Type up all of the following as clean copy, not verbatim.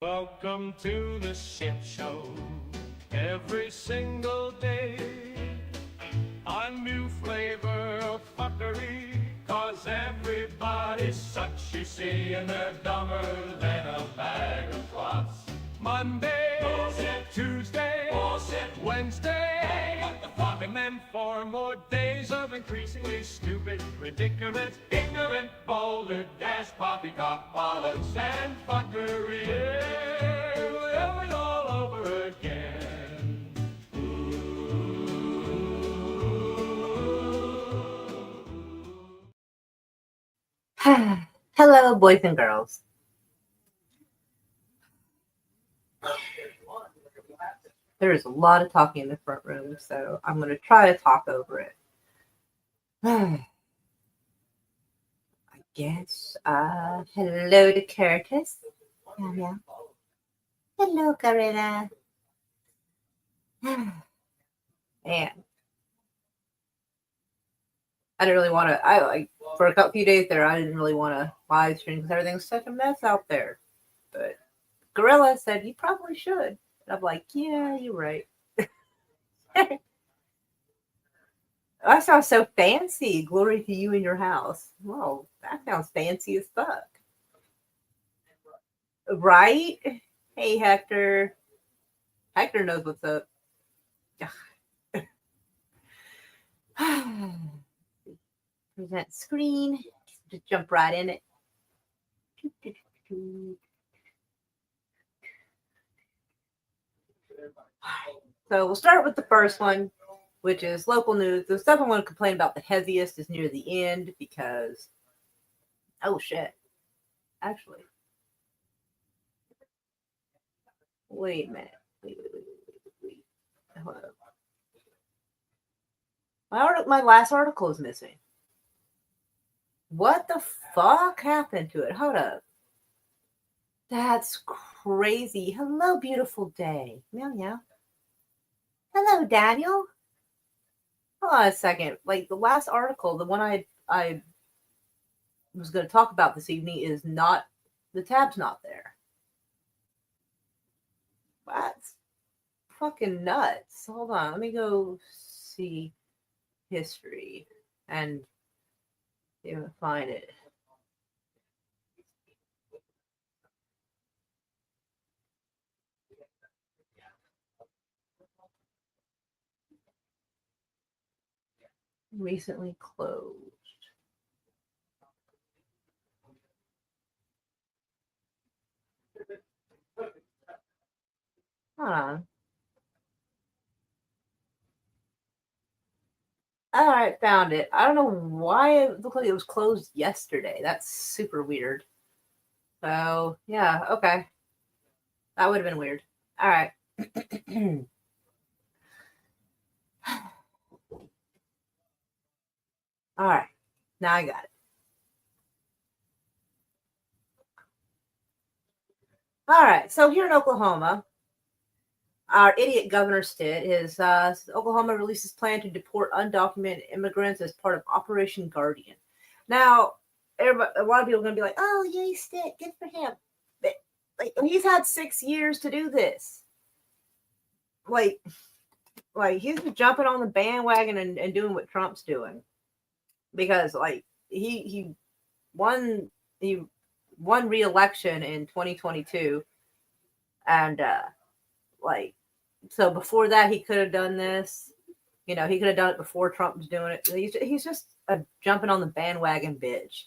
Welcome to the shit show. Every single day, a new flavor of fuckery. Cause everybody's such, you see, and they're dumber than a bag of clots. Monday, bullshit. Tuesday, bullshit. Wednesday, hey, what the fuck? And then 4 more days of increasingly stupid, ridiculous, ignorant, boulder, dash, poppycock, bollocks, and fuckery. Yeah, we'll have it all over again. Hello, boys and girls. There is a lot of talking in the front room, so I'm going to try to talk over it. I guess. Hello to Curtis. Yeah. Hello, Karina. And I didn't really want to. For a few days there, I didn't really want to live stream because everything's such a mess out there. But Gorilla said you probably should. And I'm like, yeah, you're right. That sounds so fancy. Glory to you in your house. Whoa, that sounds fancy as fuck. Right? Hey, Hector. Hector knows what's up. Present screen. Just jump right in it. So we'll start with the first one, which is local news. The stuff I want to complain about the heaviest is near the end because, oh shit. Actually, wait a minute. Wait. Hold up. My last article is missing. What the fuck happened to it? Hold up. That's crazy. Hello, beautiful day. Meow meow. Hello, Daniel. Hold on a second. Like the last article, the one I was going to talk about this evening is not, the tab's not there. That's fucking nuts. Hold on. Let me go see history and see if I find it. Recently closed. Hold on. All right, found it. I don't know why it looked like it was closed yesterday. That's super weird. So, yeah, okay. That would have been weird. All right. All right. Now I got it. All right. So here in Oklahoma, our idiot governor Stitt is Oklahoma releases plan to deport undocumented immigrants as part of Operation Guardian. Now, a lot of people are going to be like, "Oh, yay, Stitt, good for him." But, he's had 6 years to do this. Like he's jumping on the bandwagon and doing what Trump's doing, because he won re-election in 2022, and so before that he could have done this. He could have done it before Trump was doing it. He's just a jumping on the bandwagon bitch.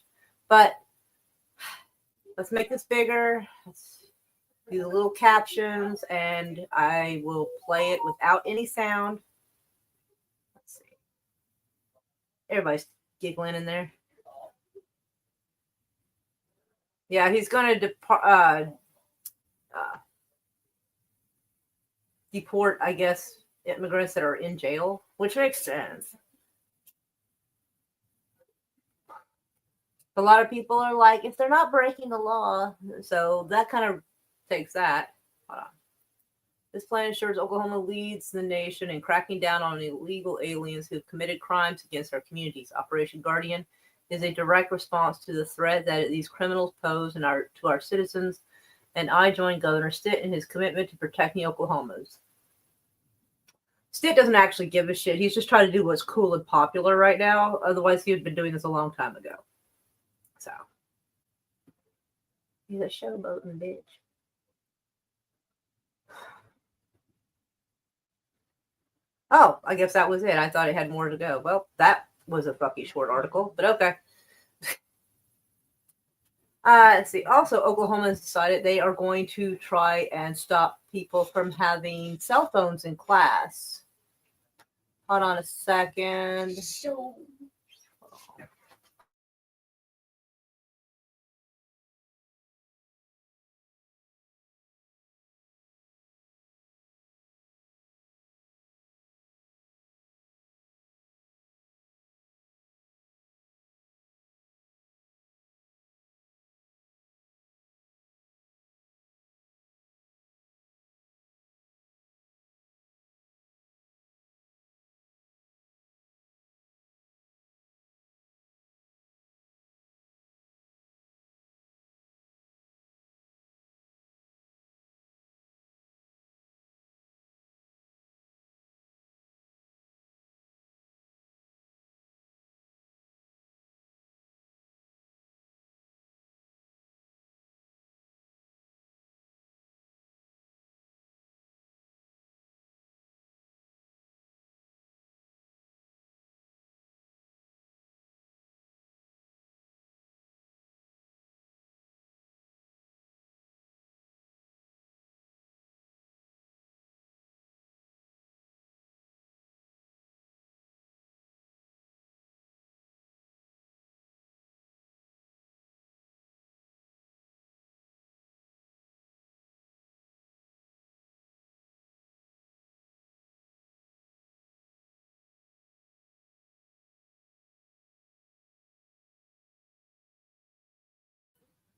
But let's make this bigger. Let's do the little captions, and I will play it without any sound. Let's see. Everybody's giggling in there. Yeah, he's going to deport, I guess, immigrants that are in jail, which makes sense. A lot of people are like, if they're not breaking the law, so that kind of takes that. Hold on. This plan ensures Oklahoma leads the nation in cracking down on illegal aliens who've committed crimes against our communities. Operation Guardian is a direct response to the threat that these criminals pose to our citizens and I join Governor Stitt in his commitment to protecting Oklahomans. Stitt doesn't actually give a shit. He's just trying to do what's cool and popular right now. Otherwise, he would have been doing this a long time ago. So, he's a showboating bitch. Oh, I guess that was it. I thought it had more to go. Well, that was a fucking short article, but okay. Let's see. Also, Oklahoma has decided they are going to try and stop people from having cell phones in class. Hold on a second.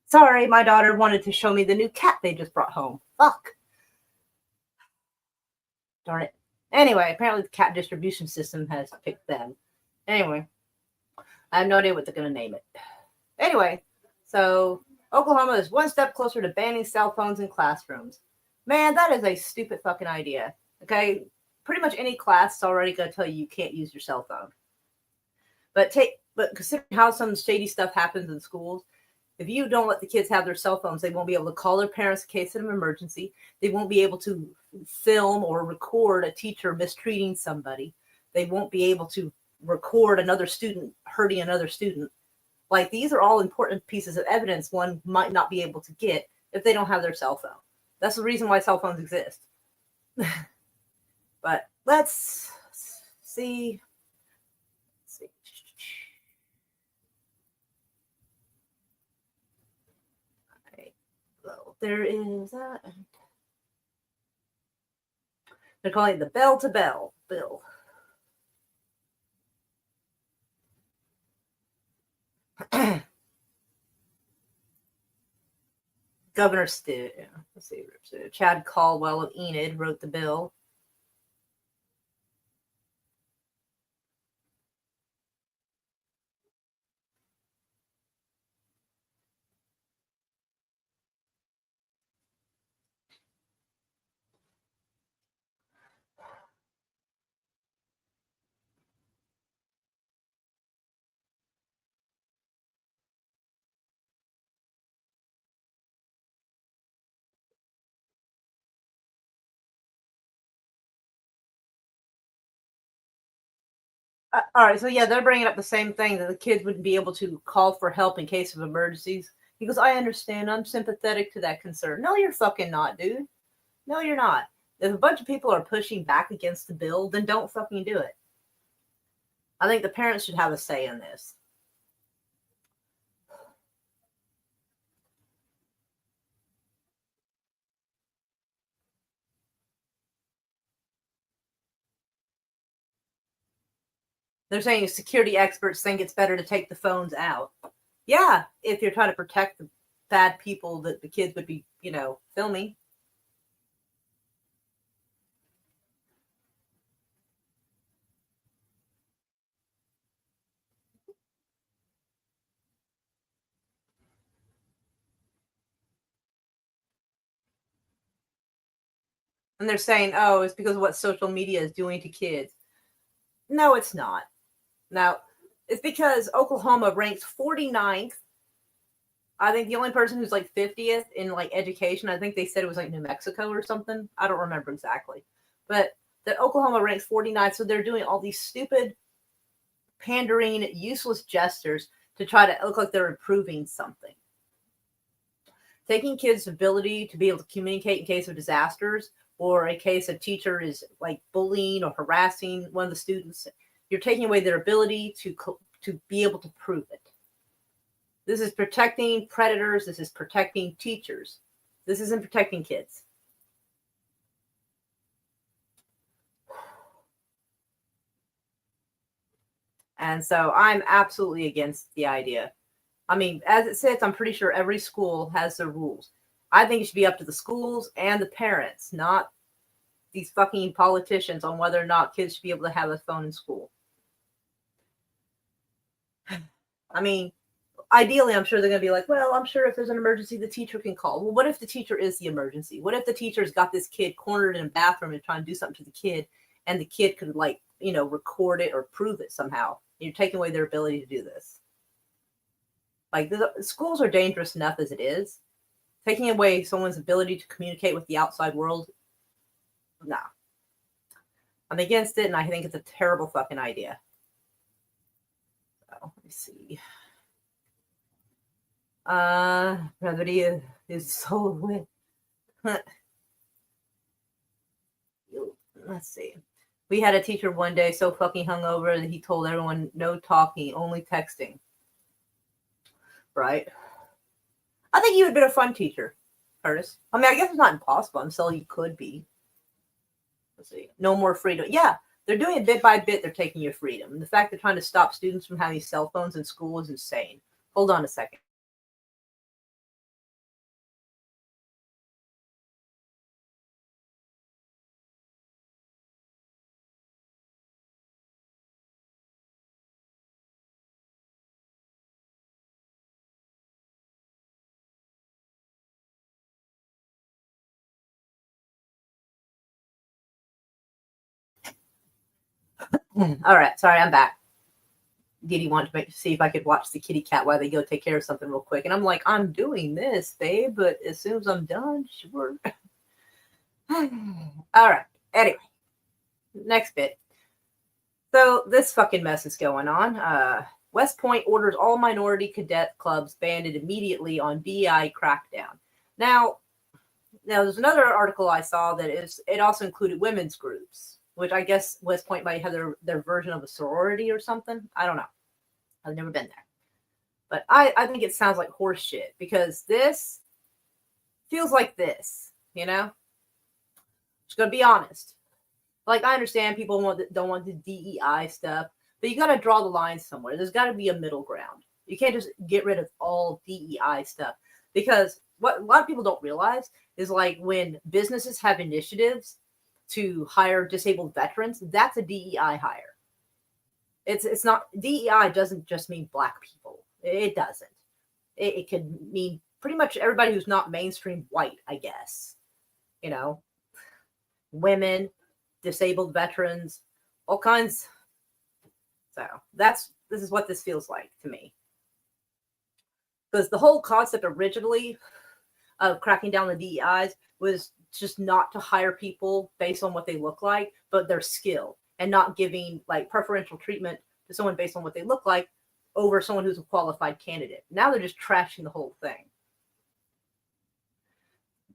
Sorry, my daughter wanted to show me the new cat they just brought home. Fuck. Darn it. Anyway, apparently the cat distribution system has picked them. Anyway, I have no idea what they're going to name it. Anyway, so Oklahoma is one step closer to banning cell phones in classrooms. Man, that is a stupid fucking idea. Okay, pretty much any class is already going to tell you can't use your cell phone. But considering how some shady stuff happens in schools, if you don't let the kids have their cell phones, they won't be able to call their parents in case of an emergency. They won't be able to film or record a teacher mistreating somebody. They won't be able to record another student hurting another student. Like, these are all important pieces of evidence one might not be able to get if they don't have their cell phone. That's the reason why cell phones exist. But let's see. Okay. Well, there is that. They're calling it the bell to bell bill. Governor Stitt, let's see, Chad Caldwell of Enid wrote the bill. All right, so yeah, they're bringing up the same thing, that the kids wouldn't be able to call for help in case of emergencies. He goes, I understand. I'm sympathetic to that concern. No, you're fucking not, dude. No, you're not. If a bunch of people are pushing back against the bill, then don't fucking do it. I think the parents should have a say in this. They're saying security experts think it's better to take the phones out. Yeah, if you're trying to protect the bad people that the kids would be, filming. And they're saying, oh, it's because of what social media is doing to kids. No, it's not. Now, it's because Oklahoma ranks 49th. I think the only person who's like 50th in like education, I think they said it was like New Mexico or something. I don't remember exactly. But that Oklahoma ranks 49th. So they're doing all these stupid, pandering, useless gestures to try to look like they're improving something. Taking kids' ability to be able to communicate in case of disasters, or in case a teacher is like bullying or harassing one of the students, you're taking away their ability to be able to prove it. This is protecting predators. This is protecting teachers. This isn't protecting kids. And so I'm absolutely against the idea. I mean, as it sits, I'm pretty sure every school has their rules. I think it should be up to the schools and the parents, not these fucking politicians, on whether or not kids should be able to have a phone in school. I mean, ideally, I'm sure they're going to be like, well, I'm sure if there's an emergency, the teacher can call. Well, what if the teacher is the emergency? What if the teacher's got this kid cornered in a bathroom and trying to do something to the kid, and the kid could, like, record it or prove it somehow? You're taking away their ability to do this. Like, the schools are dangerous enough as it is. Taking away someone's ability to communicate with the outside world, no. I'm against it, and I think it's a terrible fucking idea. So, let me see. Brevity is so lit. Let's see. We had a teacher one day so fucking hungover that he told everyone no talking, only texting. Right? I think you would have been a fun teacher, Curtis. I mean, I guess it's not impossible. I'm saying you could be. Let's see. No more freedom. Yeah, they're doing it bit by bit. They're taking your freedom. And the fact they're trying to stop students from having cell phones in school is insane. Hold on a second. All right, sorry, I'm back. Didi wanted to see if I could watch the kitty cat while they go take care of something real quick. And I'm like, I'm doing this, babe, but as soon as I'm done, sure. All right, anyway, next bit. So this fucking mess is going on. West Point orders all minority cadet clubs banned immediately on DEI crackdown. Now there's another article I saw that it also included women's groups, which I guess West Point might have their version of a sorority or something. I don't know. I've never been there. But I think it sounds like horse shit, because this feels like this, Just gonna be honest. Like, I understand people don't want the DEI stuff, but you got to draw the line somewhere. There's got to be a middle ground. You can't just get rid of all DEI stuff, because what a lot of people don't realize is, like, when businesses have initiatives to hire disabled veterans, that's a DEI hire. It's not, DEI doesn't just mean black people. It doesn't. It could mean pretty much everybody who's not mainstream white, I guess. Women, disabled veterans, all kinds. So this is what this feels like to me. Because the whole concept originally of cracking down the DEIs was just not to hire people based on what they look like, but their skill, and not giving like preferential treatment to someone based on what they look like over someone who's a qualified candidate. Now they're just trashing the whole thing.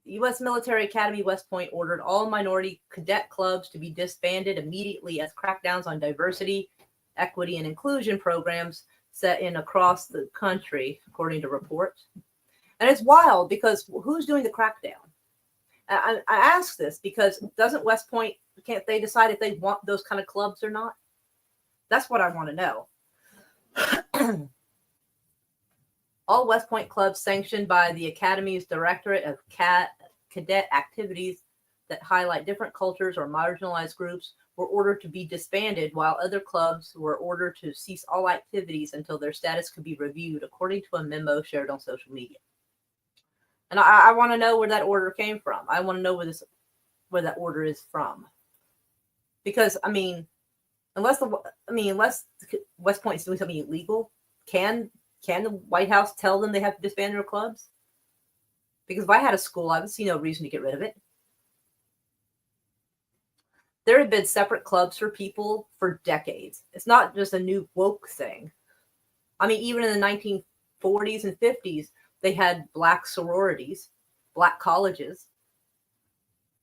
The U.S. Military Academy West Point ordered all minority cadet clubs to be disbanded immediately as crackdowns on diversity, equity, and inclusion programs set in across the country, according to reports. And it's wild, because who's doing the crackdown? I ask this because doesn't West Point, can't they decide if they want those kind of clubs or not? That's what I want to know. All West Point clubs sanctioned by the Academy's Directorate of Cadet Activities that highlight different cultures or marginalized groups were ordered to be disbanded, while other clubs were ordered to cease all activities until their status could be reviewed, according to a memo shared on social media. And I want to know where that order came from. I want to know where where that order is from. Because unless West Point is doing something illegal, can the White House tell them they have to disband their clubs? Because if I had a school, I would see no reason to get rid of it. There have been separate clubs for people for decades. It's not just a new woke thing. Even in the 1940s and 50s, they had black sororities, black colleges.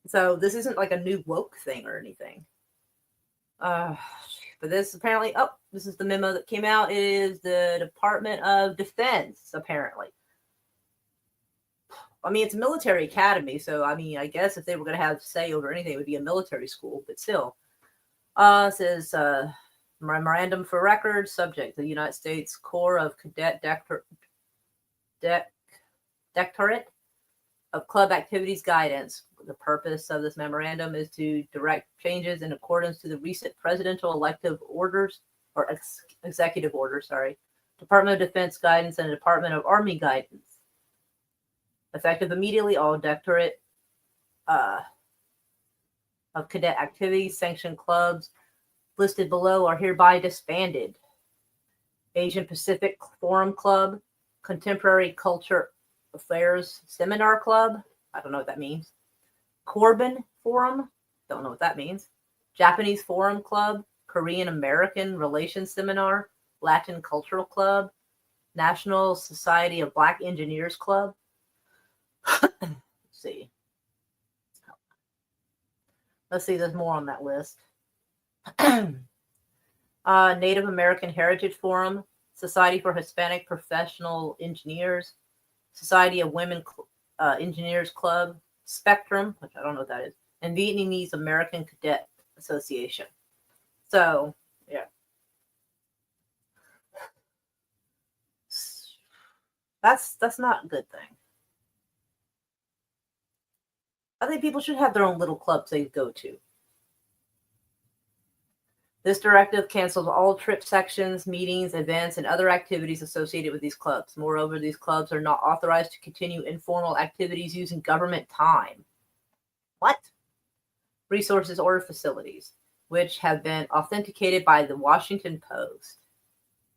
So this isn't like a new woke thing or anything. But this apparently, this is the memo that came out. It is the Department of Defense, apparently. It's a military academy, so I guess if they were going to have say over anything, it would be a military school, but still. It says, memorandum for record, subject, the United States Corps of Cadet Directorate of Club Activities Guidance. The purpose of this memorandum is to direct changes in accordance to the recent presidential elective orders, or executive orders, Department of Defense guidance and Department of Army guidance. Effective immediately, all Directorate of Cadet Activities sanctioned clubs listed below are hereby disbanded. Asian Pacific Forum Club, Contemporary Culture Affairs Seminar Club, I don't know what that means. Corbin Forum, don't know what that means. Japanese Forum Club, Korean American Relations Seminar, Latin Cultural Club, National Society of Black Engineers Club. Let's see, there's more on that list. Native American Heritage Forum, Society for Hispanic Professional Engineers, Society of Women Engineers Club, Spectrum, which I don't know what that is, and Vietnamese American Cadet Association. So, yeah. That's not a good thing. I think people should have their own little clubs they go to. This directive cancels all trip sections, meetings, events, and other activities associated with these clubs. Moreover, these clubs are not authorized to continue informal activities using government time. What? Resources or facilities, which have been authenticated by the Washington Post.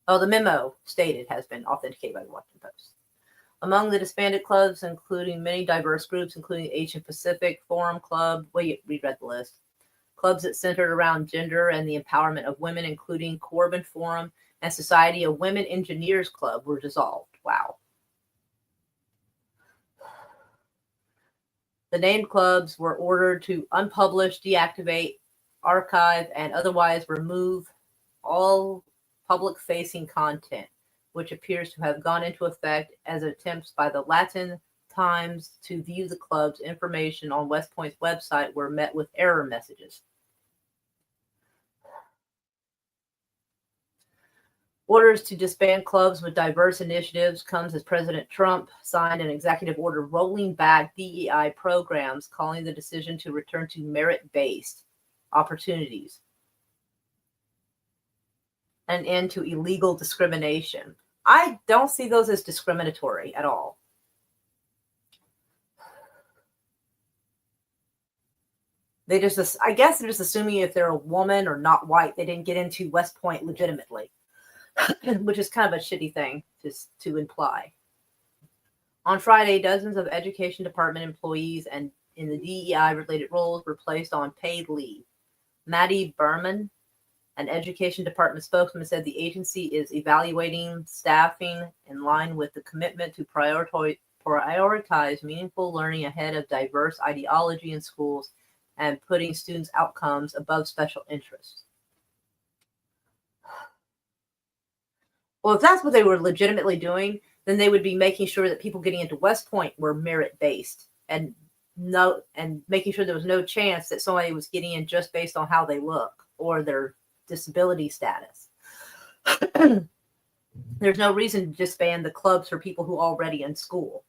Oh, the memo stated has been authenticated by the Washington Post. Among the disbanded clubs, including many diverse groups, including Asian Pacific Forum Club. We read the list. Clubs that centered around gender and the empowerment of women, including Corbin Forum and Society of Women Engineers Club, were dissolved. Wow. The named clubs were ordered to unpublish, deactivate, archive, and otherwise remove all public-facing content, which appears to have gone into effect as attempts by the Latin Times to view the club's information on West Point's website were met with error messages. Orders to disband clubs with diverse initiatives comes as President Trump signed an executive order rolling back DEI programs, calling the decision to return to merit-based opportunities and end to illegal discrimination. I don't see those as discriminatory at all. I guess they're just assuming if they're a woman or not white, they didn't get into West Point legitimately, which is kind of a shitty thing to imply. On Friday, dozens of Education Department employees and in the DEI-related roles were placed on paid leave. Maddie Berman, an Education Department spokesman, said the agency is evaluating staffing in line with the commitment to prioritize meaningful learning ahead of diverse ideology in schools and putting students' outcomes above special interests. Well, if that's what they were legitimately doing, then they would be making sure that people getting into West Point were merit-based and making sure there was no chance that somebody was getting in just based on how they look or their disability status. There's no reason to disband the clubs for people who are already in school.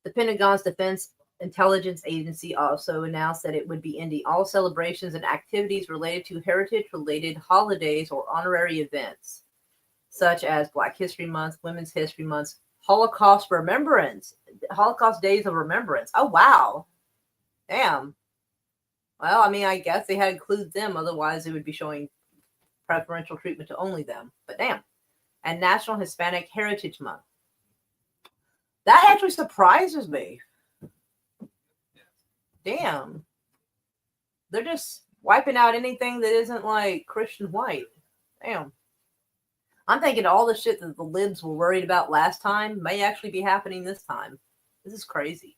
The Pentagon's Defense Intelligence Agency also announced that it would be ending all celebrations and activities related to heritage-related holidays or honorary events. such as Black History Month, Women's History Month, Holocaust Remembrance, Holocaust Days of Remembrance. Oh, wow. Damn. Well, I mean, I guess they had to include them. Otherwise, it would be showing preferential treatment to only them. But damn. And National Hispanic Heritage Month. That actually surprises me. Damn. They're just wiping out anything that isn't like Christian white. Damn. I'm thinking all the shit that the libs were worried about last time may actually be happening this time. This is crazy.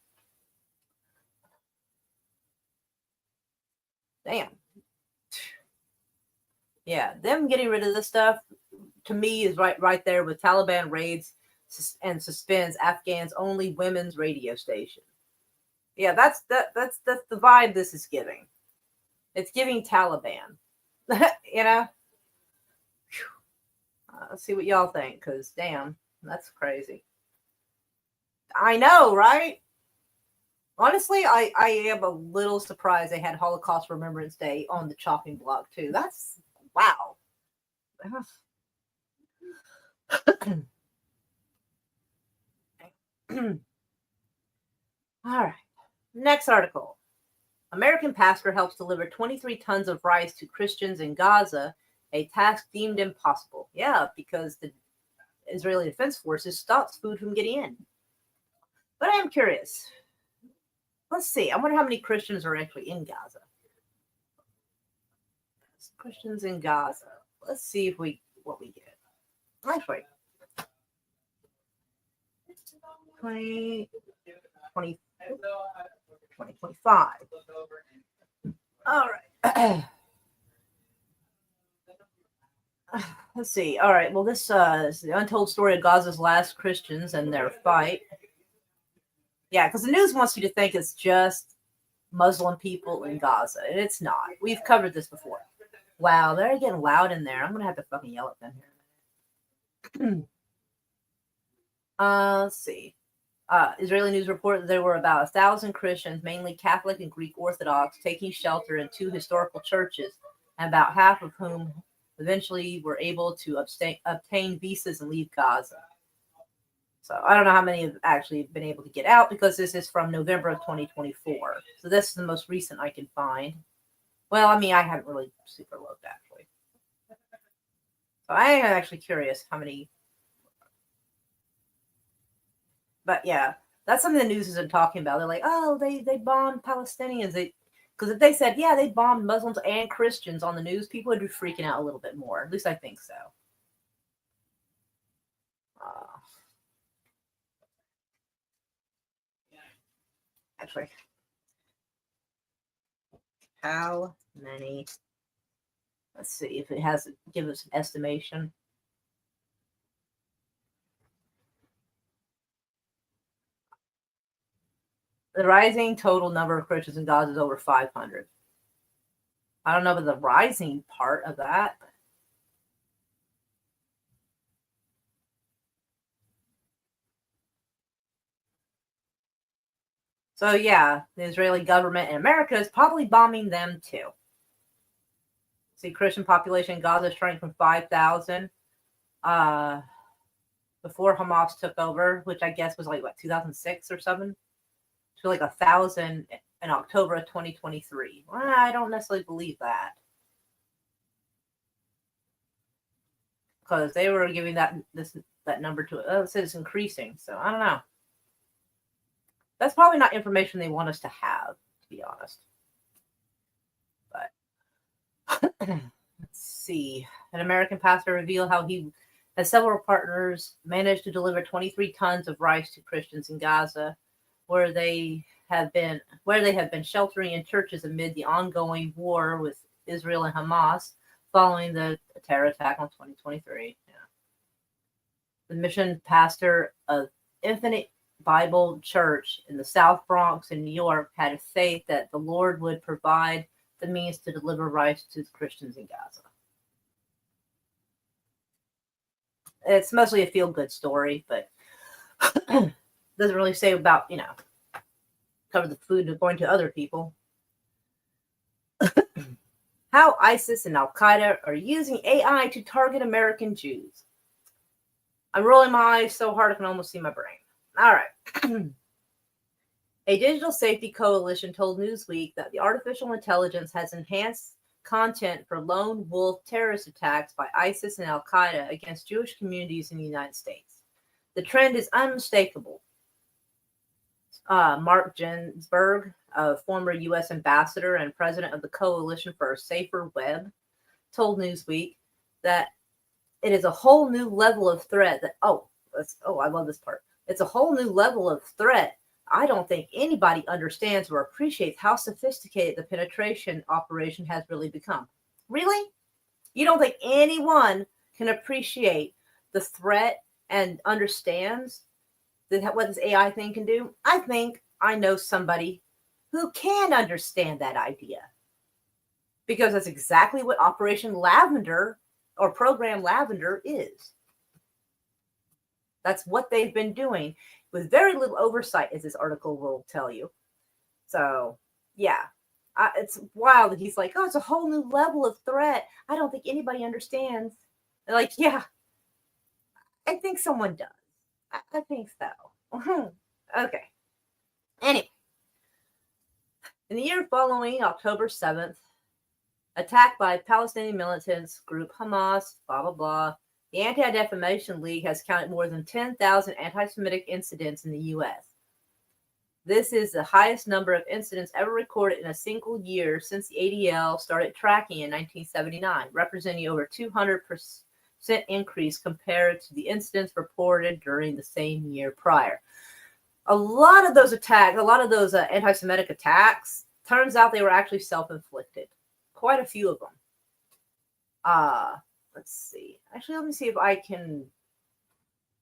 Damn. Yeah, them getting rid of this stuff to me is right there with Taliban raids and suspends Afghans' only women's radio station. Yeah, that's the vibe this is giving. It's giving Taliban. You know? Let's see what y'all think, because damn, that's crazy. I know, right? Honestly, I am a little surprised they had Holocaust Remembrance Day on the chopping block, too. That's, wow. All right. Next article. American pastor helps deliver 23 tons of rice to Christians in Gaza, a task deemed impossible. Yeah, because the Israeli Defense Forces stops food from getting in. But I am curious. Let's see. I wonder how many Christians are actually in Gaza. Christians in Gaza. Let's see if what we get. Actually, 2025. All right. Let's see. All right. Well, this is the untold story of Gaza's last Christians and their fight. Yeah, because the news wants you to think it's just Muslim people in Gaza, and it's not. We've covered this before. Wow, they're getting loud in there. I'm gonna have to fucking yell at them here. Let's see. Israeli news report that there were about 1,000 Christians, mainly Catholic and Greek Orthodox, taking shelter in 2 historical churches, and about half of whom eventually were able to obtain visas and leave Gaza. So I don't know how many have actually been able to get out, because this is from November of 2024. So this is the most recent I can find. Well, I mean, I haven't really super looked, actually. So I am actually curious how many. But yeah, that's something the news isn't talking about. They're like, oh, they bombed Palestinians. Because if they said, yeah, they bombed Muslims and Christians on the news, people would be freaking out a little bit more. At least I think so. Actually, how many? Let's see if it has give us an estimation. The rising total number of Christians in Gaza is over 500. I don't know about the rising part of that. So yeah, the Israeli government in America is probably bombing them too. See, Christian population in Gaza shrank from 5,000 before Hamas took over, which I guess was like, what, 2006 or something? To like 1,000 in October of 2023. Well, I don't necessarily believe that. Because they were giving that number to it. Oh, it says it's increasing. So I don't know. That's probably not information they want us to have, to be honest. But let's see. An American pastor revealed how he has several partners managed to deliver 23 tons of rice to Christians in Gaza, where they have been sheltering in churches amid the ongoing war with Israel and Hamas following the terror attack on 2023. Yeah. The mission pastor of Infinite Bible Church in the South Bronx in New York had faith that the Lord would provide the means to deliver rice to the Christians in Gaza. It's mostly a feel-good story, but doesn't really say about, cover the food going to other people. How ISIS and Al Qaeda are using AI to target American Jews. I'm rolling my eyes so hard I can almost see my brain. All right. A digital safety coalition told Newsweek that the artificial intelligence has enhanced content for lone wolf terrorist attacks by ISIS and Al Qaeda against Jewish communities in the United States. The trend is unmistakable. Mark Ginsburg, a former U.S. ambassador and president of the Coalition for a Safer Web, told Newsweek that it is a whole new level of threat that, I love this part. It's a whole new level of threat. I don't think anybody understands or appreciates how sophisticated the penetration operation has really become. Really? You don't think anyone can appreciate the threat and understands what this AI thing can do? I think I know somebody who can understand that idea. Because that's exactly what Operation Lavender or Program Lavender is. That's what they've been doing with very little oversight, as this article will tell you. So, yeah, it's wild that he's like, oh, it's a whole new level of threat. I don't think anybody understands. They're like, yeah, I think someone does. I think so. Okay. Anyway, in the year following October 7th, attack by Palestinian militants group Hamas, blah, blah, blah, the Anti-Defamation League has counted more than 10,000 anti-Semitic incidents in the U.S. This is the highest number of incidents ever recorded in a single year since the ADL started tracking in 1979, representing over 200% increase compared to the incidents reported during the same year prior. A lot of those attacks, a lot of those anti-Semitic attacks, turns out they were actually self-inflicted. Quite a few of them. Let's see. Actually, let me see if I can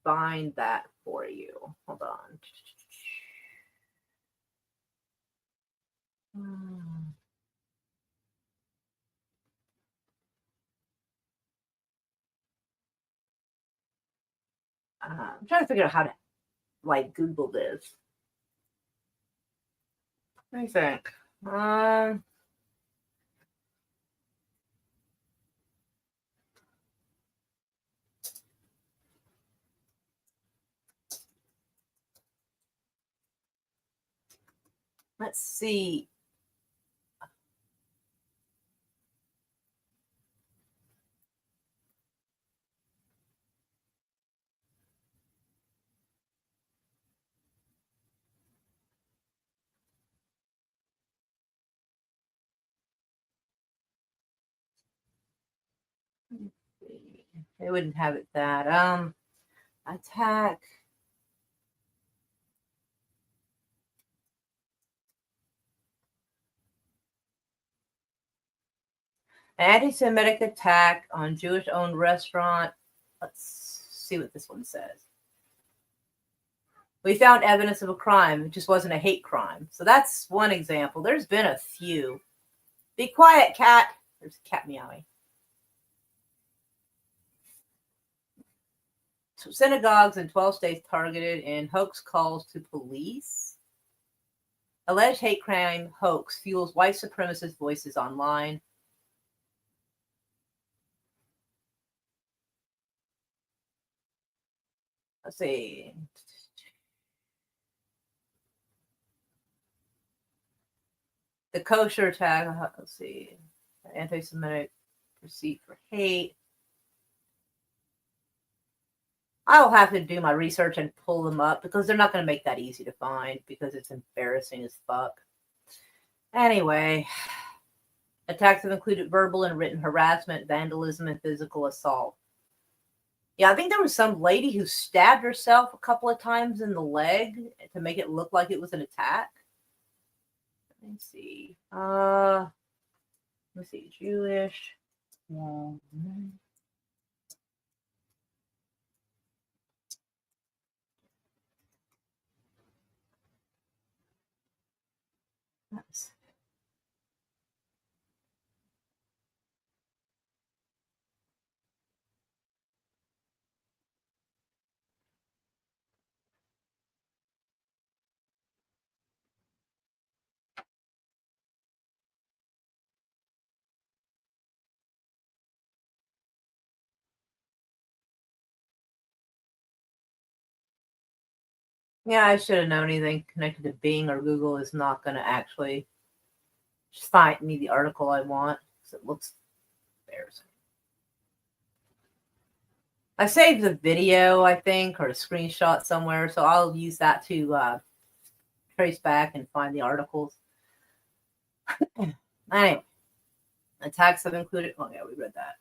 find that for you. Hold on. I'm trying to figure out how to Google this. Let me think. Let's see. They wouldn't have it that. Attack. Anti-Semitic attack on Jewish-owned restaurant. Let's see what this one says. We found evidence of a crime. It just wasn't a hate crime. So that's one example. There's been a few. Be quiet, cat. There's a cat meowing. So synagogues in 12 states targeted in hoax calls to police. Alleged hate crime hoax fuels white supremacist voices online. Let's see. The kosher attack. Let's see. Anti-Semitic receipt for hate. I'll have to do my research and pull them up because they're not going to make that easy to find because it's embarrassing as fuck. Anyway, attacks have included verbal and written harassment, vandalism, and physical assault. Yeah, I think there was some lady who stabbed herself a couple of times in the leg to make it look like it was an attack. Let me see. Let's see. Jewish. Let's Yeah, I should have known anything connected to Bing or Google is not going to actually just find me the article I want because it looks embarrassing. I saved the video, I think, or a screenshot somewhere, so I'll use that to trace back and find the articles. Anyway, attacks have included. Oh, yeah, we read that.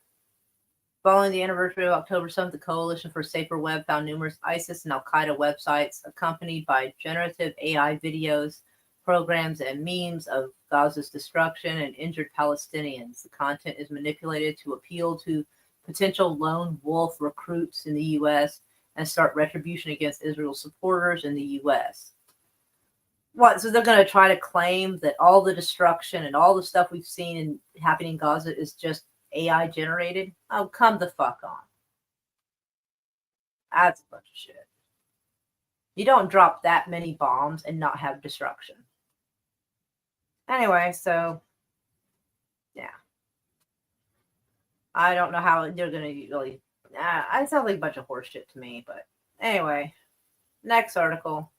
Following the anniversary of October 7th, the Coalition for Safer Web found numerous ISIS and Al Qaeda websites accompanied by generative AI videos, programs, and memes of Gaza's destruction and injured Palestinians. The content is manipulated to appeal to potential lone wolf recruits in the U.S. and start retribution against Israel supporters in the U.S. What? So they're going to try to claim that all the destruction and all the stuff we've seen happening in Gaza is just AI generated? Oh, come the fuck on. That's a bunch of shit. You don't drop that many bombs and not have destruction. Anyway, so yeah. I don't know how they're going to really. It sounds like a bunch of horse shit to me, but anyway. Next article.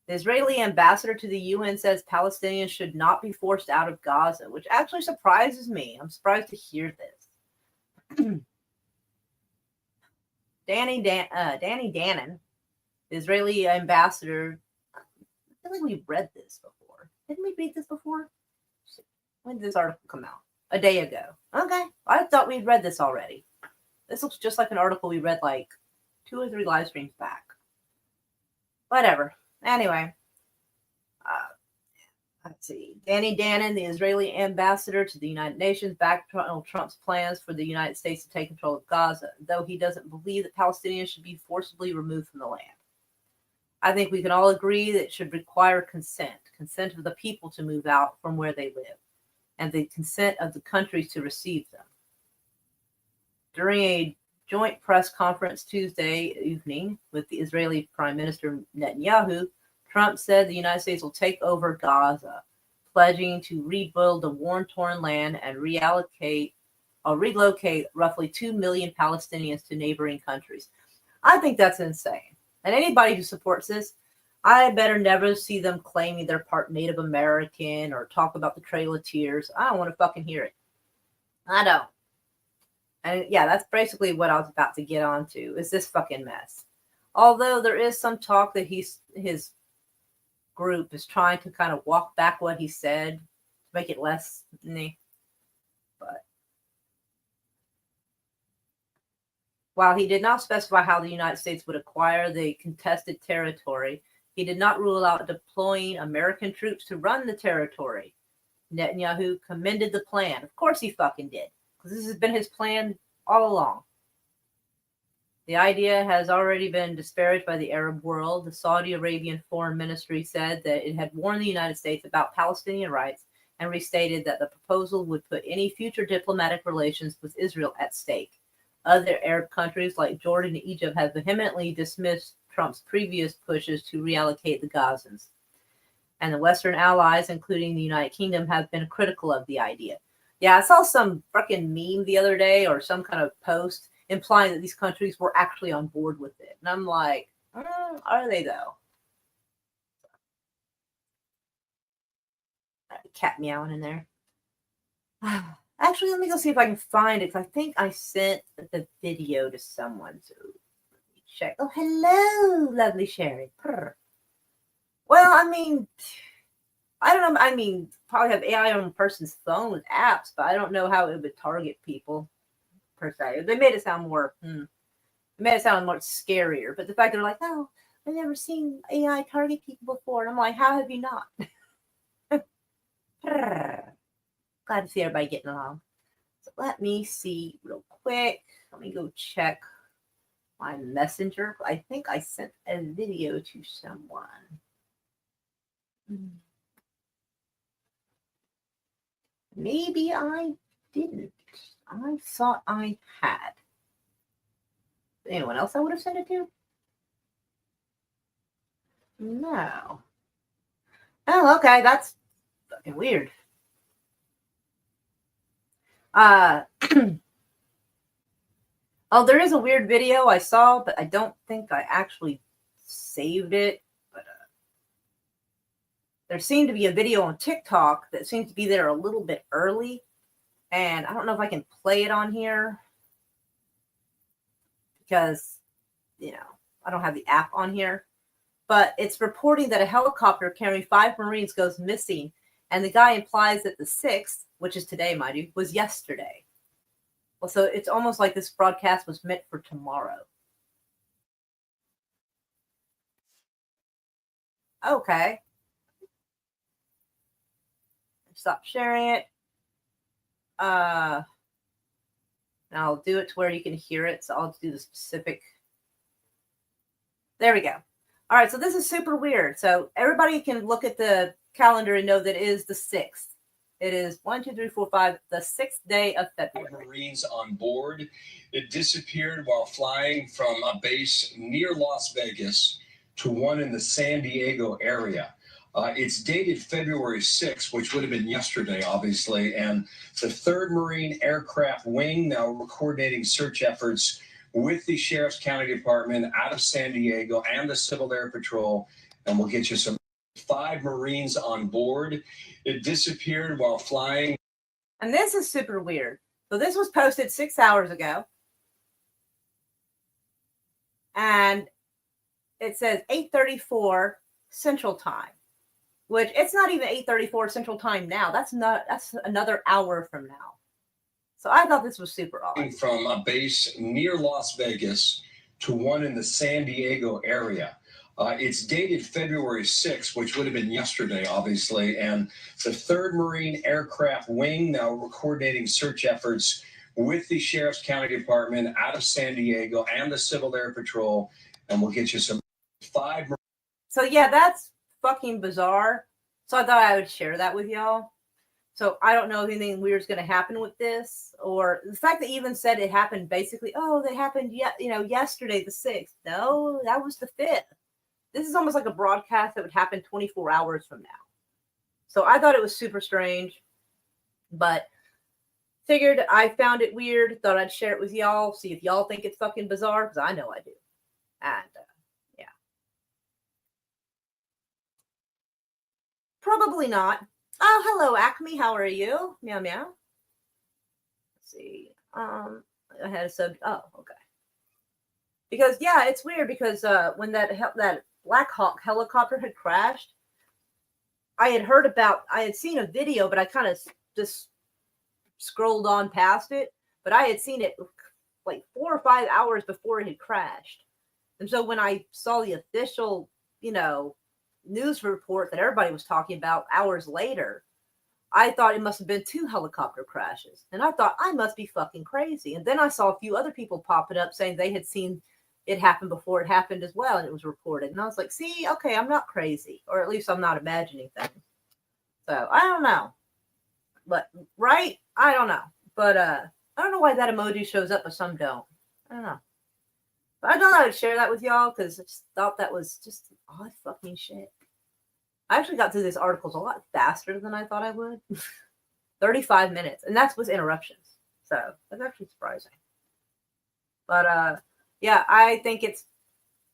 The Israeli ambassador to the UN says Palestinians should not be forced out of Gaza, which actually surprises me. I'm surprised to hear this. Danny Danon, the Israeli ambassador. I feel like we've read this before. Didn't we read this before? When did this article come out? A day ago. Okay. I thought we'd read this already. This looks just like an article we read like 2 or 3 live streams back. Whatever. Anyway, let's see. Danny Danon, the Israeli ambassador to the United Nations, backed Donald Trump's plans for the United States to take control of Gaza, though he doesn't believe that Palestinians should be forcibly removed from the land. I think we can all agree that it should require consent of the people to move out from where they live, and the consent of the countries to receive them. During a joint press conference Tuesday evening with the Israeli Prime Minister Netanyahu, Trump said the United States will take over Gaza, pledging to rebuild the war-torn land and relocate roughly 2 million Palestinians to neighboring countries. I think that's insane. And anybody who supports this, I better never see them claiming they're part Native American or talk about the Trail of Tears. I don't want to fucking hear it. I don't. And yeah, that's basically what I was about to get onto, is this fucking mess. Although there is some talk that his group is trying to kind of walk back what he said to make it less, but while he did not specify how the United States would acquire the contested territory, he did not rule out deploying American troops to run the territory. Netanyahu commended the plan. Of course he fucking did, because this has been his plan all along. The idea has already been disparaged by the Arab world. The Saudi Arabian Foreign Ministry said that it had warned the United States about Palestinian rights and restated that the proposal would put any future diplomatic relations with Israel at stake. Other Arab countries like Jordan and Egypt have vehemently dismissed Trump's previous pushes to reallocate the Gazans. And the Western allies, including the United Kingdom, have been critical of the idea. Yeah, I saw some freaking meme the other day or some kind of post implying that these countries were actually on board with it. And I'm like, are they though? Cat meowing in there. Actually, let me go see if I can find it, because I think I sent the video to someone. So let me check. Oh, hello, lovely Sherry. Purr. Well, I mean, I don't know. I mean, probably have AI on a person's phone with apps, but I don't know how it would target people per se. They made it sound more, it made it sound more scarier. But the fact they're like, oh, I've never seen AI target people before. And I'm like, how have you not? Glad to see everybody getting along. So let me see real quick. Let me go check my messenger. I think I sent a video to someone. Maybe I didn't. I thought I had. Anyone else I would have sent it to? No. Oh, okay. That's fucking weird. Oh, there is a weird video I saw, but I don't think I actually saved it, but there seemed to be a video on TikTok that seems to be there a little bit early, and I don't know if I can play it on here because, I don't have the app on here, but it's reporting that a helicopter carrying 5 Marines goes missing, and the guy implies that the 6th, which is today, mind you, was yesterday. Well, so it's almost like this broadcast was meant for tomorrow. Okay. Stop sharing it. And I'll do it to where you can hear it. So I'll do the specific. There we go. All right. So this is super weird. So everybody can look at the calendar and know that it is the 6th. It is 1, 2, 3, 4, 5, the 6th day of February. Marines on board. It disappeared while flying from a base near Las Vegas to one in the San Diego area. It's dated February 6th, which would have been yesterday, obviously, and the 3rd Marine Aircraft Wing now coordinating search efforts with the Sheriff's County Department out of San Diego and the Civil Air Patrol, and we'll get you some 5 Marines on board. It disappeared while flying. And this is super weird. So this was posted 6 hours ago. And it says 8:34 Central Time, which it's not even 8:34 Central Time now. That's another hour from now. So I thought this was super odd. From a base near Las Vegas to one in the San Diego area. It's dated February 6th, which would have been yesterday, obviously, and the 3rd Marine Aircraft Wing now coordinating search efforts with the Sheriff's County Department out of San Diego and the Civil Air Patrol, and we'll get you some 5. So yeah, that's fucking bizarre. So I thought I would share that with y'all. So I don't know if anything weird is going to happen with this, or the fact that even said it happened basically, they happened yesterday, the 6th. No, that was the 5th. This is almost like a broadcast that would happen 24 hours from now. So I thought it was super strange, but figured I found it weird. Thought I'd share it with y'all, see if y'all think it's fucking bizarre, because I know I do. And yeah. Probably not. Oh, hello, Acme. How are you? Meow, meow. Let's see. I had a sub. Oh, okay. Because, yeah, it's weird because when that Black Hawk helicopter had crashed, I had seen a video, but I kind of just scrolled on past it. But I had seen it like 4 or 5 hours before it had crashed. And so when I saw the official, news report that everybody was talking about hours later, I thought it must have been 2 helicopter crashes. And I thought I must be fucking crazy. And then I saw a few other people popping up saying they had seen it happen before it happened as well. And it was reported. And I was like, see, okay, I'm not crazy. Or at least I'm not imagining things. So I don't know. But, right? I don't know. But I don't know why that emoji shows up, but some don't. I don't know. But I thought I would share that with y'all because I just thought that was just odd fucking shit. I actually got through these articles a lot faster than I thought I would. 35 minutes. And that's with interruptions. So that's actually surprising. But yeah, I think it's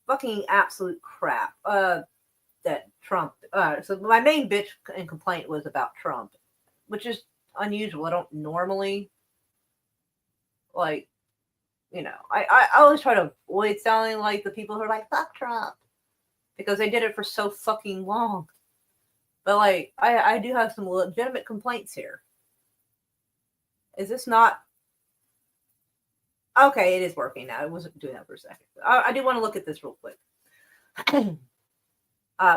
fucking absolute crap. That Trump. So my main bitch and complaint was about Trump, which is unusual. I don't normally I always try to avoid sounding like the people who are like, fuck Trump, because they did it for so fucking long. But I do have some legitimate complaints here. Is this not okay? It is working now. I wasn't doing that for a second. I do want to look at this real quick.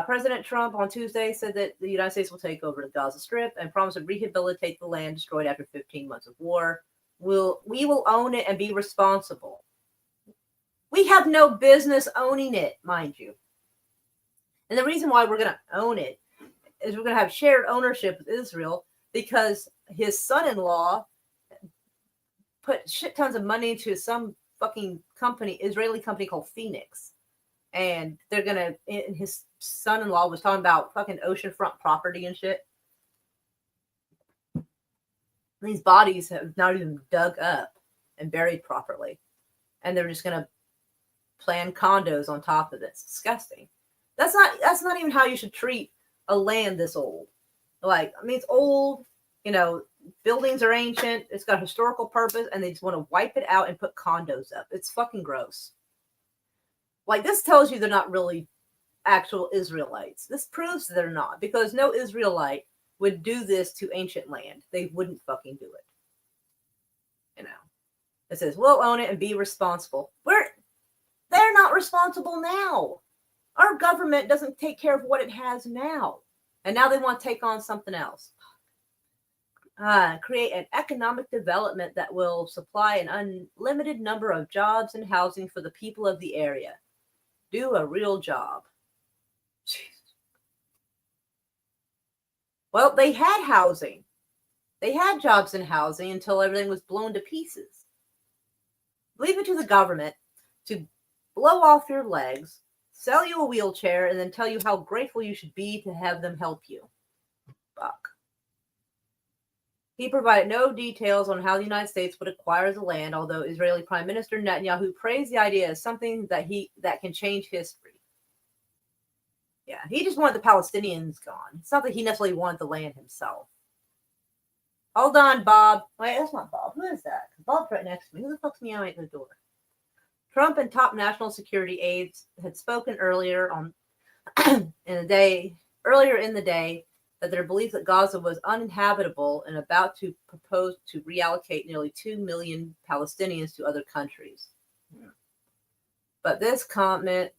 President Trump on Tuesday said that the United States will take over the Gaza Strip and promised to rehabilitate the land destroyed after 15 months of war. We will own it and be responsible. We have no business owning it, mind you. And the reason why we're going to own it is we're going to have shared ownership with Israel because his son-in-law put shit tons of money into some fucking company, Israeli company called Phoenix. And they're going to, and his son-in-law was talking about fucking oceanfront property and shit. These bodies have not even dug up and buried properly. And they're just going to planned condos on top of it. It's disgusting. That's not even how you should treat a land this old. Like, I mean, it's old, you know, buildings are ancient, it's got historical purpose, and they just want to wipe it out and put condos up. It's fucking gross. Like, this tells you they're not really actual Israelites. This proves they're not, because no Israelite would do this to ancient land. They wouldn't fucking do it. You know, it says, we'll own it and be responsible. They're not responsible now. Our government doesn't take care of what it has now. And now they want to take on something else. Create an economic development that will supply an unlimited number of jobs and housing for the people of the area. Do a real job. Jeez. Well, they had housing. They had jobs and housing until everything was blown to pieces. Leave it to the government to blow off your legs, sell you a wheelchair, and then tell you how grateful you should be to have them help you. Fuck. He provided no details on how the United States would acquire the land, although Israeli Prime Minister Netanyahu praised the idea as something that can change history. Yeah, he just wanted the Palestinians gone. It's not that he necessarily wanted the land himself. Hold on, Bob. Wait, that's not Bob. Who is that? Bob's right next to me. Who the fuck's meowing at the door? Trump and top national security aides had spoken earlier in the day that their belief that Gaza was uninhabitable and about to propose to reallocate nearly 2 million Palestinians to other countries. But this comments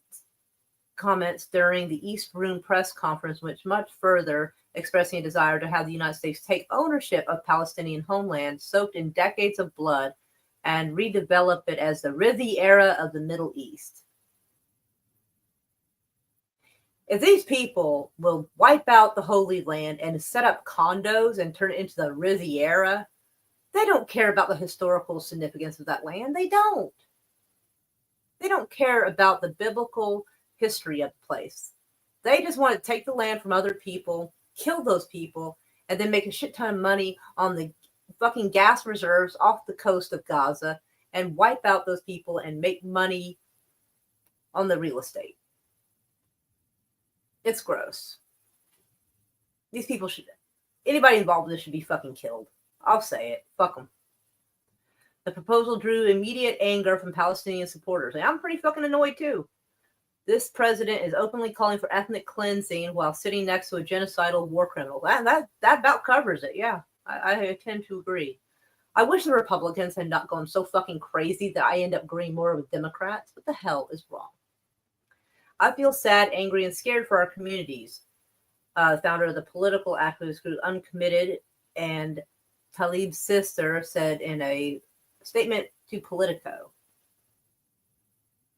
during the East Room press conference went much further, expressing a desire to have the United States take ownership of Palestinian homeland soaked in decades of blood and redevelop it as the Riviera of the Middle East. If these people will wipe out the Holy Land and set up condos and turn it into the Riviera, they don't care about the historical significance of that land. They don't. They don't care about the biblical history of the place. They just want to take the land from other people, kill those people, and then make a shit ton of money on the fucking gas reserves off the coast of Gaza and wipe out those people and make money on the real estate. It's gross. These people anybody involved with this should be fucking killed. I'll say it. Fuck them. The proposal drew immediate anger from Palestinian supporters. And I'm pretty fucking annoyed too. This president is openly calling for ethnic cleansing while sitting next to a genocidal war criminal. That about covers it. Yeah, I tend to agree. I wish the Republicans had not gone so fucking crazy that I end up agreeing more with Democrats. What the hell is wrong? I feel sad, angry, and scared for our communities. Founder of the political activist group Uncommitted and Talib's sister said in a statement to Politico.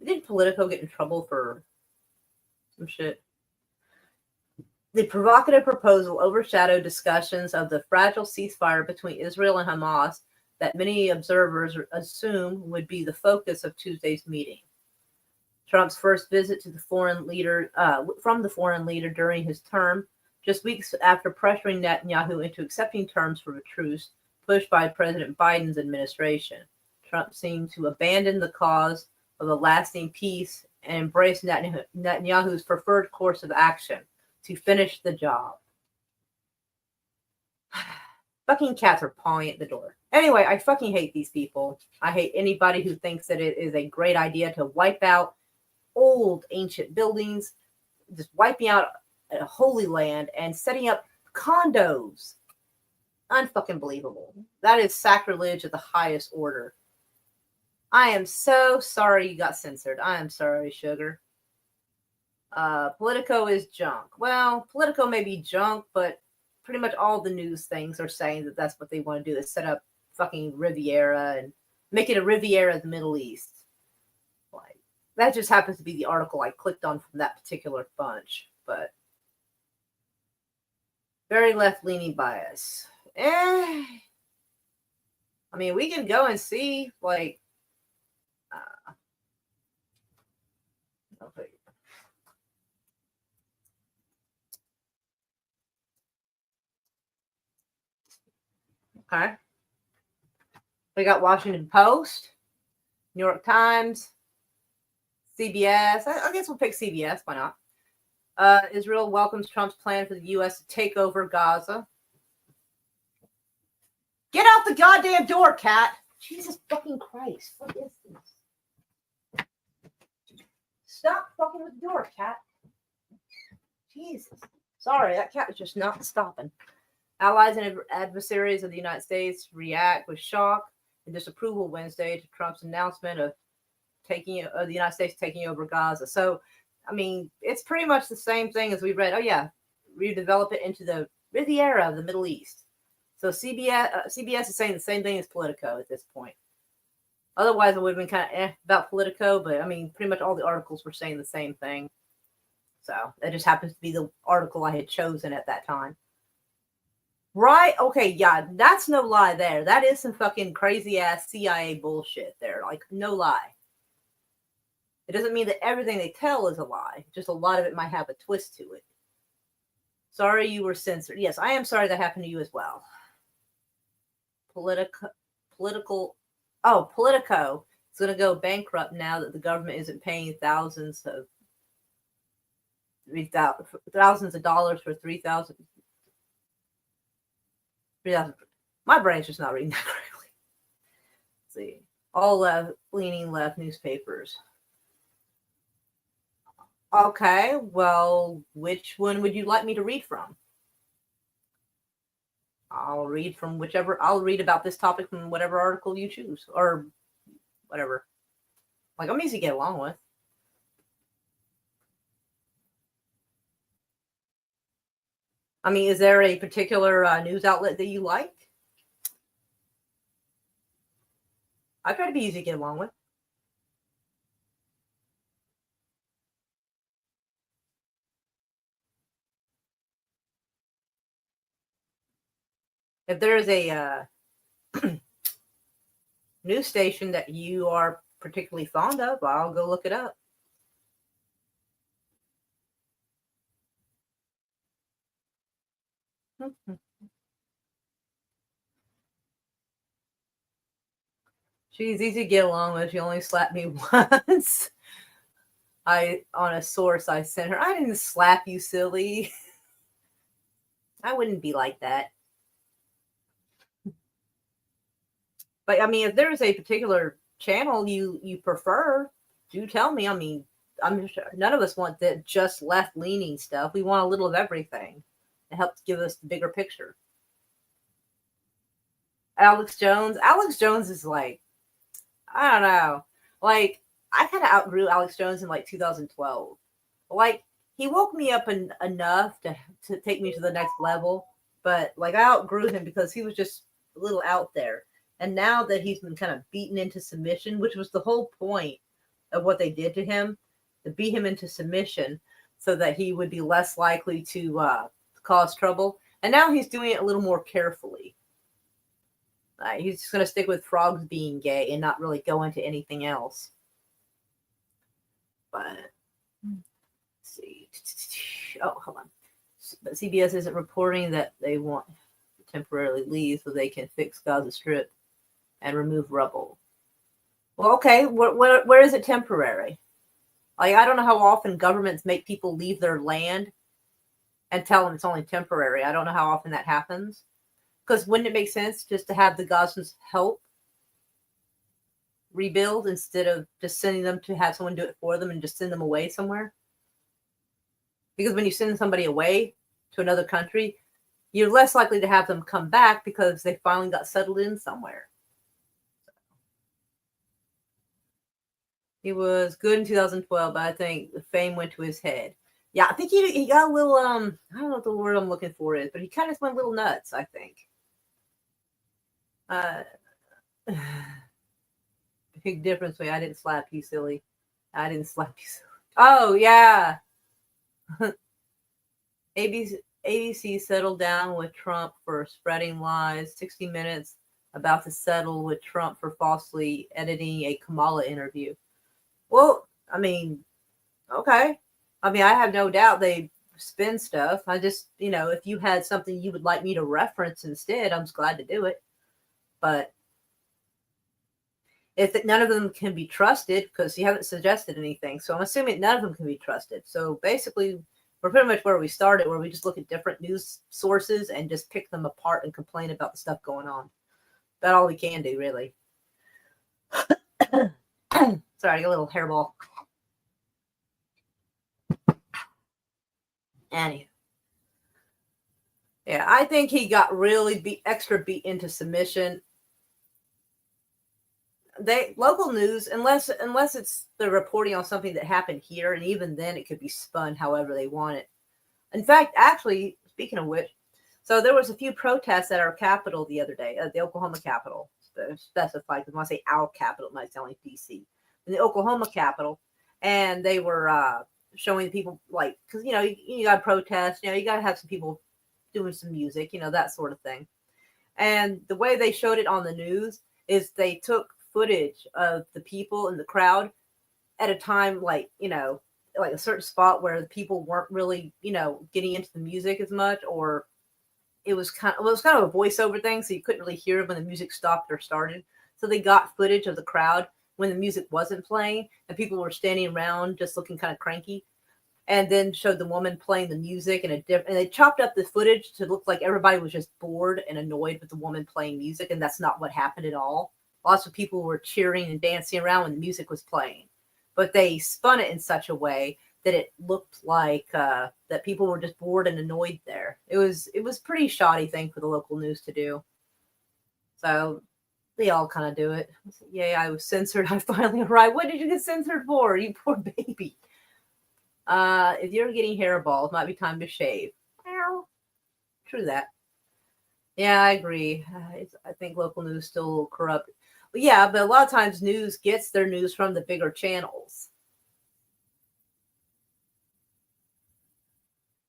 Did Politico get in trouble for some shit? The provocative proposal overshadowed discussions of the fragile ceasefire between Israel and Hamas that many observers assume would be the focus of Tuesday's meeting. Trump's first visit to the foreign leader during his term, just weeks after pressuring Netanyahu into accepting terms for a truce pushed by President Biden's administration. Trump seemed to abandon the cause of a lasting peace and embrace Netanyahu's preferred course of action to finish the job. Fucking cats are pawing at the door. Anyway, I fucking hate these people. I hate anybody who thinks that it is a great idea to wipe out old ancient buildings, just wiping out a holy land and setting up condos. Unfucking believable. That is sacrilege of the highest order. I am so sorry you got censored. I am sorry, sugar. Politico is junk. Well, Politico may be junk, but pretty much all the news things are saying that that's what they want to do, is set up fucking Riviera and make it a Riviera of the Middle East. Like, that just happens to be the article I clicked on from that particular bunch, but very left-leaning bias. I mean, we can go and see, like, okay. We got Washington Post, New York Times, CBS. I guess we'll pick CBS. Why not? Israel welcomes Trump's plan for the U.S. to take over Gaza. Get out the goddamn door, cat! Jesus fucking Christ. What is this? Stop fucking with the door, cat. Jesus. Sorry, that cat was just not stopping. Allies and adversaries of the United States react with shock and disapproval Wednesday to Trump's announcement of the United States taking over Gaza. So, I mean, it's pretty much the same thing as we read. Oh, yeah, redevelop it into the Riviera of the Middle East. So CBS is saying the same thing as Politico at this point. Otherwise, it would have been kind of about Politico, but I mean, pretty much all the articles were saying the same thing. So that just happens to be the article I had chosen at that time. Right? Okay, yeah, that's no lie there. That is some fucking crazy ass CIA bullshit there. Like, no lie. It doesn't mean that everything they tell is a lie. Just a lot of it might have a twist to it. Sorry you were censored. Yes, I am sorry that happened to you as well. Politico is going to go bankrupt now that the government isn't paying thousands of dollars for 3,000. My brain's just not reading that correctly. Let's see. All leaning left newspapers. Okay, well, which one would you like me to read from? I'll read about this topic from whatever article you choose, or whatever. Like, I'm easy to get along with. I mean, is there a particular news outlet that you like? I try to be easy to get along with. If there is a news station that you are particularly fond of, I'll go look it up. She's easy to get along with. She only slapped me once. On a source I sent her. I didn't slap you, silly. I wouldn't be like that. But I mean, if there's a particular channel you prefer, do tell me. I mean, I'm sure none of us want that just left-leaning stuff. We want a little of everything. It helps give us the bigger picture. Alex Jones is like, I don't know. Like, I kind of outgrew Alex Jones in like 2012. Like, he woke me up enough to take me to the next level. But like, I outgrew him because he was just a little out there. And now that he's been kind of beaten into submission, which was the whole point of what they did to him, to beat him into submission so that he would be less likely to cause trouble. And now he's doing it a little more carefully. He's just going to stick with frogs being gay and not really go into anything else. But, let's see. Oh, hold on. But CBS isn't reporting that they want to temporarily leave so they can fix Gaza Strip and remove rubble. Well, okay, where is it temporary? Like, I don't know how often governments make people leave their land and tell them it's only temporary. I don't know how often that happens. Because wouldn't it make sense just to have the Gazans help rebuild instead of just sending them to have someone do it for them and just send them away somewhere? Because when you send somebody away to another country, you're less likely to have them come back because they finally got settled in somewhere. He was good in 2012, but I think the fame went to his head. Yeah, I think he got a little, I don't know what the word I'm looking for is, but he kind of went a little nuts, I think. Big difference. I didn't slap you, silly. I didn't slap you, silly. Oh, yeah. ABC settled down with Trump for spreading lies. 60 Minutes about to settle with Trump for falsely editing a Kamala interview. Well, I mean, okay. I mean, I have no doubt they spin stuff. I just, if you had something you would like me to reference instead, I'm just glad to do it. But if none of them can be trusted, because he hasn't suggested anything. So I'm assuming none of them can be trusted. So basically, we're pretty much where we started, where we just look at different news sources and just pick them apart and complain about the stuff going on. That's all we can do, really. Sorry, I got a little hairball. Anyway. Yeah, I think he got really extra beat into submission. Local news, unless it's the reporting on something that happened here, and even then it could be spun however they want it. In fact, actually, speaking of which, so there was a few protests at our Capitol the other day, at the Oklahoma Capitol, specified, because when I say our Capitol, it might sound like DC. In the Oklahoma Capitol, and they were showing people, like, because, you got to protest, you got to have some people doing some music, that sort of thing. And the way they showed it on the news is they took footage of the people in the crowd at a time, like a certain spot where the people weren't really, getting into the music as much, or it was kind of a voiceover thing, so you couldn't really hear it when the music stopped or started. So they got footage of the crowd when the music wasn't playing, and people were standing around just looking kind of cranky, and then showed the woman playing the music and they chopped up the footage to look like everybody was just bored and annoyed with the woman playing music, and that's not what happened at all. Lots of people were cheering and dancing around when the music was playing, but they spun it in such a way that it looked like that people were just bored and annoyed there. It was pretty shoddy thing for the local news to do. So they all kind of do it. Yay, I was censored. I finally arrived. What did you get censored for, you poor baby? If you're getting hairballs, it might be time to shave. Ow. True that. Yeah, I agree. I think local news is still a little corrupt. But yeah, but a lot of times news gets their news from the bigger channels.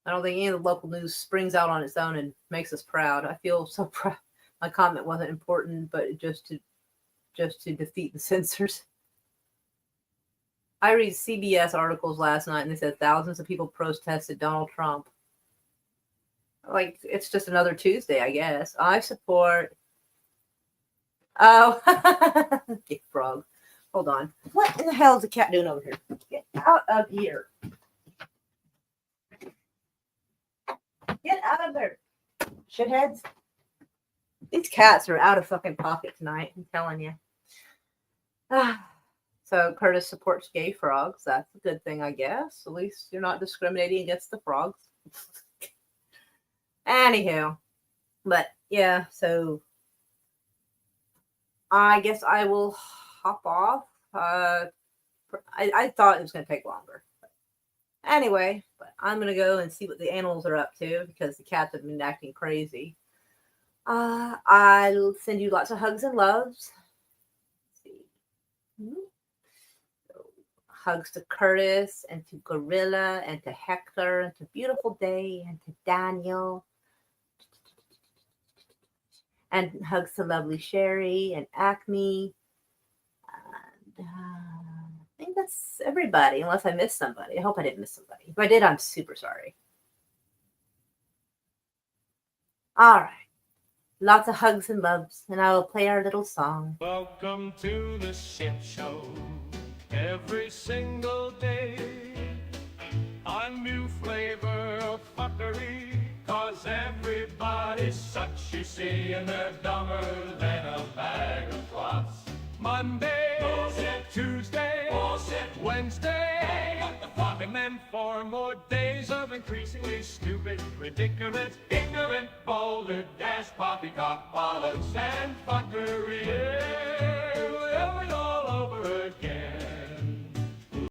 I don't think any of the local news springs out on its own and makes us proud. I feel so proud. My comment wasn't important, but just to defeat the censors. I read CBS articles last night, and they said thousands of people protested Donald Trump. Like, it's just another Tuesday, I guess. I support. Oh, get frog. Hold on. What in the hell is the cat doing over here? Get out of here. Get out of there, shitheads. These cats are out of fucking pocket tonight, I'm telling you. So Curtis supports gay frogs. That's a good thing, I guess. At least you're not discriminating against the frogs. Anywho, but yeah, so I guess I will hop off. I thought it was going to take longer. But anyway, but I'm going to go and see what the animals are up to, because the cats have been acting crazy. I'll send you lots of hugs and loves. Let's see. So, hugs to Curtis and to Gorilla and to Hector and to Beautiful Day and to Daniel. And hugs to lovely Sherry and Acme. And I think that's everybody, unless I missed somebody. I hope I didn't miss somebody. If I did, I'm super sorry. All right. Lots of hugs and loves, and I will play our little song. Welcome to the shit show. Every single day, a new flavor of fuckery. 'Cause everybody's such, you see, and they're dumber than a bag of clots. Monday, bullshit. Tuesday, bullshit. Wednesday, what the fuck? And then 4 more days of increasingly stupid, ridiculous, ignorant, boulder, dash, poppycock, bollocks, and fuckery.